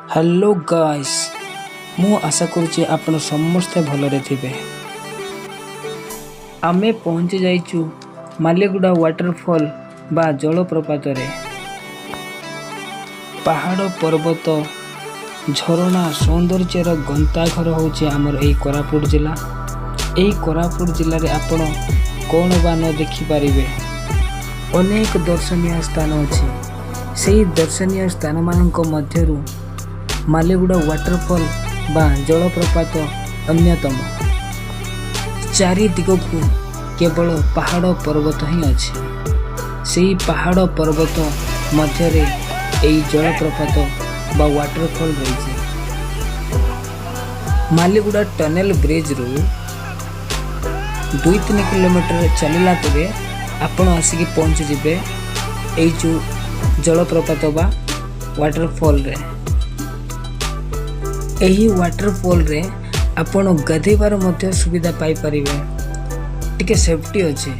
Hello guys, मु आशा करुच्ची आपण समस्ते भलरे थिबे। आमे पहुंची जाइचु मालेगुड़ा वाटरफॉल बा जलप्रपात रे। पहाड़ पर्वत झरणा सौंदर्यर गंताघर होची आमर एई कोरापुट जिला। एई कोरापुट जिले रे आपण कोन बा न देखि पारिबे। अनेक दर्शनीय स्थान अछि। सेई दर्शनीय स्थान मानक मध्यरु मालेगुड़ा वाटरफॉल बा जलप्रपात अन्यतम। चारि दिगकु केवल पहाड़ पर्वत ही अछि। सेई पहाड़ पर्वत मध्यरे एई जलप्रपात बा वाटरफॉल रहिছে। मालेगुड़ा टनेल ब्रिज रु 2-3 किलोमीटर चलिला परे आपण आसिकी पहुंची जिबे एई जो जलप्रपात बा वाटरफॉल रे। एही वाटरफॉल रे आपण गाधेबार मध्य सुविधा पाई परिबे। टिके सेफ्टी अछि।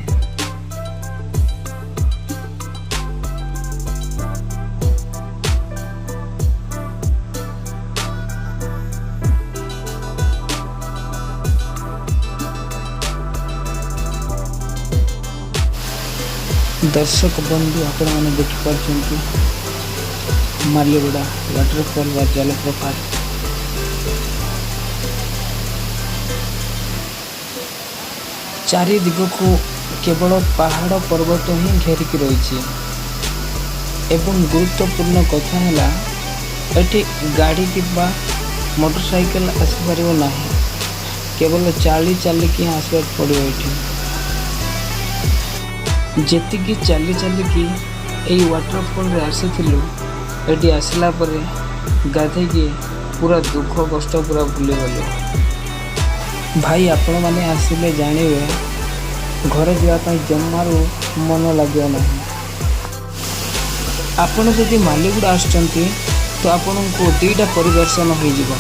दर्शक बंधु आपण माने देखि पाछंती मालेगुड़ा वाटरफॉल वा जलप्रपात। चारि दिगकु केवल पहाड़ पर्वत ही घेरिकी रही। एवं गुरुत्वपूर्ण कथा है एटी गाड़ी किंबा मोटरसाइकिल आसीपर ना, केवल चाली चालिकी आसवाक पड़ो। ये चाली चालिकी यही वाटरफॉल रे आसीलु एटी आसला परे गाधेकी पूरा दुख कष्ट पूरा भूली गलु। भाई आपण माने आसिले जानिबे घर जावाई जमारू मन लगे ना। आपण जदि मालेगुड़ा आछंती तो आपण को दुईटा परिदर्शन हो जिवो।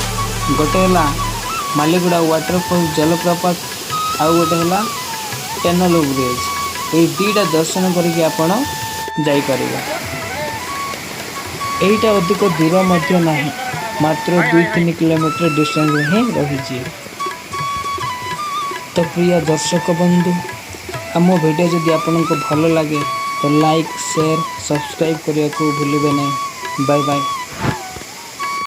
गोटे हला मालेगुड़ा वाटरफॉल जलप्रपात आउ गोटे हला टनेल ब्रिज। ए दुईटा दर्शन करके आपण जाई परिबे। एटा अधिक दूर मध्य नाही, मात्र 2-3 किलोमीटर डिस्टेंस रे ही रही। तो प्रिय दर्शक बंधु, आम वीडियो जदि आपको भल लगे तो लाइक शेयर सब्सक्राइब करने को भूलिए नहीं। Bye bye.